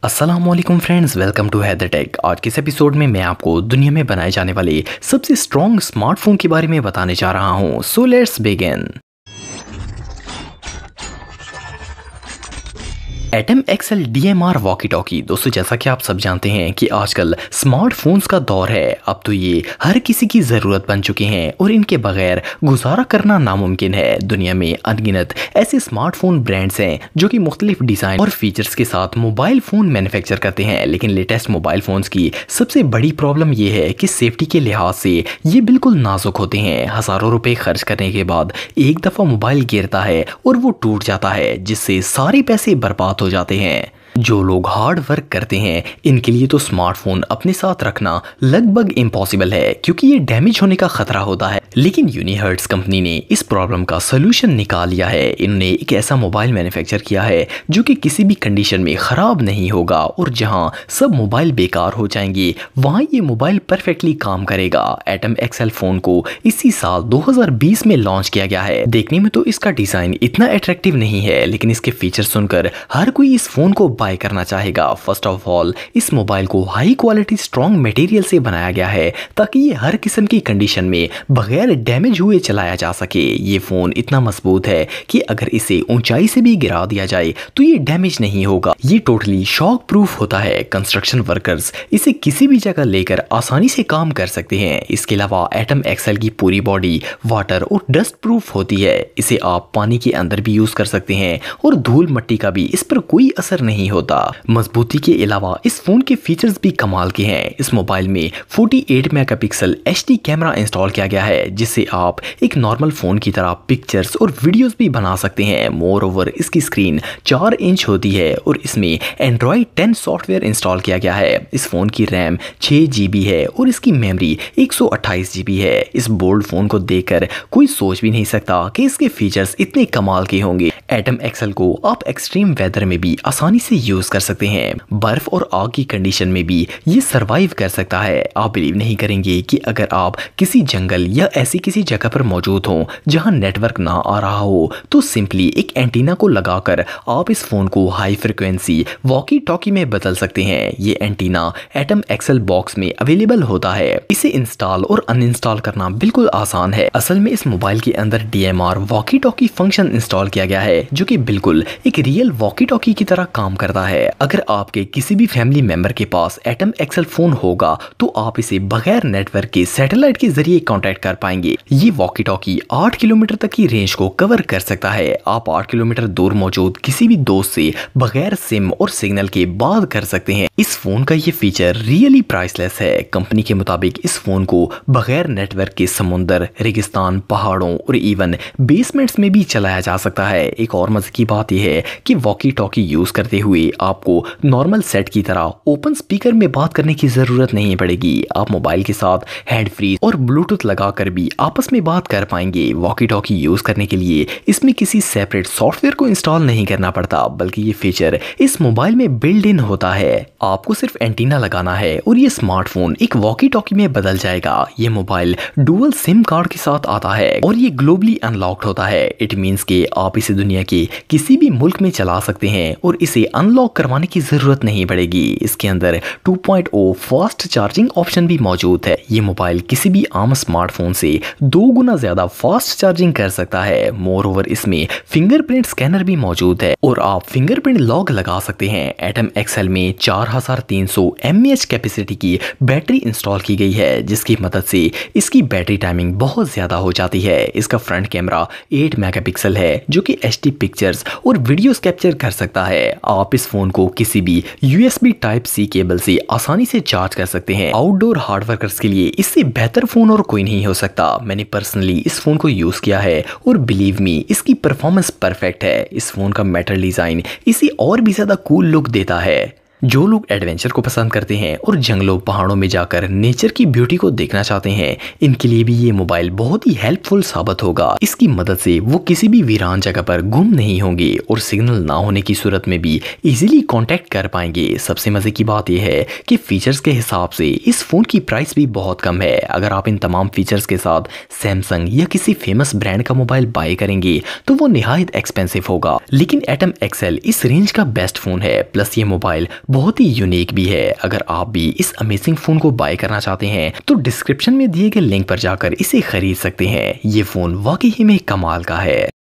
अस्सलामुअलैकुम friends, welcome to Haider Tech. आज के इस एपिसोड में मैं आपको दुनिया में बनाए जाने वाले सबसे स्ट्रॉन्ग स्मार्टफोन के बारे में बताने जा रहा हूं। So let's begin. Atom XL DMR walkie talkie. दोस्तों, जैसा कि आप सब जानते हैं कि आजकल स्मार्टफोन्स का दौर है। अब तो ये हर किसी की ज़रूरत बन चुके हैं और इनके बगैर गुजारा करना नामुमकिन है। दुनिया में अनगिनत ऐसे स्मार्टफोन ब्रांड्स हैं जो कि मुख्तलिफ डिज़ाइन और फीचर्स के साथ मोबाइल फ़ोन मैन्युफैक्चर करते हैं, लेकिन लेटेस्ट मोबाइल फ़ोन्स की सबसे बड़ी प्रॉब्लम ये है कि सेफ्टी के लिहाज से ये बिल्कुल नाजुक होते हैं। हज़ारों रुपए खर्च करने के बाद एक दफ़ा मोबाइल गिरता है और वो टूट जाता है, जिससे सारे पैसे बर्बाद हो जाते हैं। जो लोग हार्ड वर्क करते हैं इनके लिए तो स्मार्टफोन अपने साथ रखना लगभग इम्पॉसिबल है, क्योंकि ये डैमेज होने का खतरा होता है। लेकिन यूनिहर्ट्ज कंपनी ने इस प्रॉब्लम का सोल्यूशन निकाल लिया है। इन्होंने एक ऐसा मोबाइल मैन्युफैक्चर किया है जो कि किसी भी कंडीशन में ख़राब नहीं होगा, और जहां सब मोबाइल बेकार हो जाएंगे वहां ये मोबाइल परफेक्टली काम करेगा। एटम एक्सएल फ़ोन को इसी साल 2020 में लॉन्च किया गया है। देखने में तो इसका डिज़ाइन इतना अट्रैक्टिव नहीं है, लेकिन इसके फीचर सुनकर हर कोई इस फ़ोन को बाय करना चाहेगा। फर्स्ट ऑफ ऑल, इस मोबाइल को हाई क्वालिटी स्ट्रॉन्ग मटेरियल से बनाया गया है ताकि ये हर किस्म की कंडीशन में बगैर डैमेज हुए चलाया जा सके। ये फ़ोन इतना मजबूत है कि अगर इसे ऊंचाई से भी गिरा दिया जाए तो ये डैमेज नहीं होगा। ये टोटली शॉक प्रूफ होता है। कंस्ट्रक्शन वर्कर्स इसे किसी भी जगह लेकर आसानी से काम कर सकते हैं। इसके अलावा एटम एक्सएल की पूरी बॉडी वाटर और डस्ट प्रूफ होती है। इसे आप पानी के अंदर भी यूज कर सकते हैं और धूल मिट्टी का भी इस पर कोई असर नहीं होता। मजबूती के अलावा इस फोन के फीचर्स भी कमाल के हैं। इस मोबाइल में 48 मेगापिक्सल HD कैमरा इंस्टॉल किया गया है, जिससे आप एक नॉर्मल फोन की तरह पिक्चर्स और वीडियोस भी बना सकते हैं। मोर ओवर, इसकी स्क्रीन 4 इंच होती है और इसमें एंड्रॉइड 10 सॉफ्टवेयर इंस्टॉल किया गया है। इस फोन की रैम 6 GB है और इसकी मेमोरी 128 GB है। इस बोल्ड फोन को देखकर कोई सोच भी नहीं सकता कि इसके फीचर्स इतने कमाल के होंगे। एटम एक्सएल को आप एक्सट्रीम वेदर में भी आसानी से यूज कर सकते हैं। बर्फ और आग की कंडीशन में भी ये सरवाइव कर सकता है। आप बिलीव नहीं करेंगे कि अगर आप किसी जंगल या ऐसी किसी जगह पर मौजूद हो जहां नेटवर्क ना आ रहा हो, तो सिंपली एक एंटीना को लगाकर आप इस फोन को हाई फ्रिक्वेंसी वॉकी टॉकी में बदल सकते हैं। ये एंटीना एटम एक्सएल बॉक्स में अवेलेबल होता है। इसे इंस्टॉल और अनइंस्टॉल करना बिल्कुल आसान है। असल में इस मोबाइल के अंदर DMR walkie talkie function install किया गया है, जो कि बिल्कुल एक रियल वॉकी टॉकी की तरह काम करता है। अगर आपके किसी भी फैमिली मेंबर के पास एटम एक्सएल फोन होगा तो आप इसे बगैर नेटवर्क के सैटेलाइट के जरिए कांटेक्ट कर पाएंगे। ये वॉकी टॉकी 8 किलोमीटर तक की रेंज को कवर कर सकता है। आप 8 किलोमीटर दूर मौजूद किसी भी दोस्त से बगैर सिम और सिग्नल के बात कर सकते हैं। इस फोन का ये फीचर रियली प्राइसलेस है। कंपनी के मुताबिक इस फोन को बगैर नेटवर्क के समुंदर, रेगिस्तान, पहाड़ों और इवन बेसमेंट्स में भी चलाया जा सकता है। एक और मजे की बात यह है कि वॉकी टॉकी यूज करते हुए आपको नॉर्मल सेट की तरह ओपन स्पीकर में बात करने की जरूरत नहीं पड़ेगी। आप मोबाइल के साथ हैंड फ्री और ब्लूटूथ लगाकर भी आपस में बात कर पाएंगे। वॉकी टॉकी यूज करने के लिए इसमें किसी सेपरेट सॉफ्टवेयर को इंस्टॉल नहीं करना पड़ता, बल्कि ये फीचर इस मोबाइल में बिल्ड इन होता है। आपको सिर्फ एंटीना लगाना है और ये स्मार्टफोन एक वॉकी टॉकी में बदल जाएगा। ये मोबाइल डुअल सिम कार्ड के साथ आता है और ये ग्लोबली अनलॉक्ड होता है। इट मींस कि आप इसे दुनिया के किसी भी मुल्क में चला सकते हैं और इसे अनलॉक करवाने की जरूरत नहीं पड़ेगी। इसके अंदर 2.0 फास्ट चार्जिंग ऑप्शन भी मौजूद है। ये मोबाइल किसी भी आम स्मार्टफोन से 2 गुना ज्यादा फास्ट चार्जिंग कर सकता है। मोर ओवर, इसमें फिंगरप्रिंट स्कैनर भी मौजूद है और आप फिंगरप्रिंट लॉक लगा सकते हैं। एटम एक्सएल में 4300 mAh कैपेसिटी की बैटरी इंस्टॉल की गई है, जिसकी मदद से इसकी बैटरी टाइमिंग बहुत ज्यादा हो जाती है। इसका फ्रंट कैमरा 8 मेगापिक्सल है, जो कि HD पिक्चर्स और वीडियोस कैप्चर कर सकता है। आप इस फोन को किसी भी USB Type-C केबल से आसानी से चार्ज कर सकते हैं। आउटडोर हार्ड वर्कर्स के लिए इससे बेहतर फोन और कोई नहीं हो सकता। मैंने पर्सनली इस फोन को यूज किया है और बिलीव मी, इसकी परफॉर्मेंस परफेक्ट है। इस फोन का मेटल डिजाइन इसे और भी ज्यादा कूल लुक देता है। जो लोग एडवेंचर को पसंद करते हैं और जंगलों पहाड़ों में जाकर नेचर की ब्यूटी को देखना चाहते हैं, इनके लिए भी ये मोबाइल बहुत ही हेल्पफुल साबित होगा। इसकी मदद से वो किसी भी वीरान जगह पर गुम नहीं होंगे और सिग्नल ना होने की सूरत में भी इजीली कांटेक्ट कर पाएंगे। सबसे मजे की बात यह है कि फीचर्स के हिसाब से इस फोन की प्राइस भी बहुत कम है। अगर आप इन तमाम फीचर्स के साथ सैमसंग या किसी फेमस ब्रांड का मोबाइल बाय करेंगे तो वो निहायत एक्सपेंसिव होगा, लेकिन एटम एक्सएल इस रेंज का बेस्ट फोन है। प्लस ये मोबाइल बहुत ही यूनिक भी है। अगर आप भी इस अमेजिंग फ़ोन को बाय करना चाहते हैं तो डिस्क्रिप्शन में दिए गए लिंक पर जाकर इसे खरीद सकते हैं। ये फ़ोन वाकई में कमाल का है।